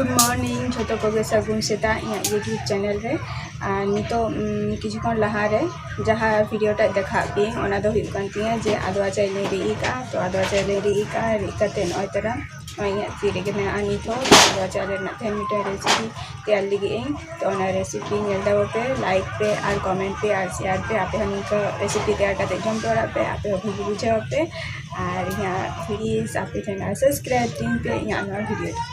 good morning जो को सगुन सेता यूट्यूब चैनल रे नितो किछुक्षण लहा रे जहाँ वीडियोटा देखा पे जे आदवा चाइले रिका तो आदवा चाइले रिका रिकाते नय तरा तीरे नित आदवा चाइले मिटा रेसिपी तैयार लगे तो रेसिपी नेलदा पे लाइक पे और कमेंट पे और शेयर पे आपे निका रेसिपी तैयार करते जम तोड़ा पे आपे भूल बुझे पे और यहाँ प्लीज आपे चैनल सब्सक्राइब टीम पे यहाँ वीडियो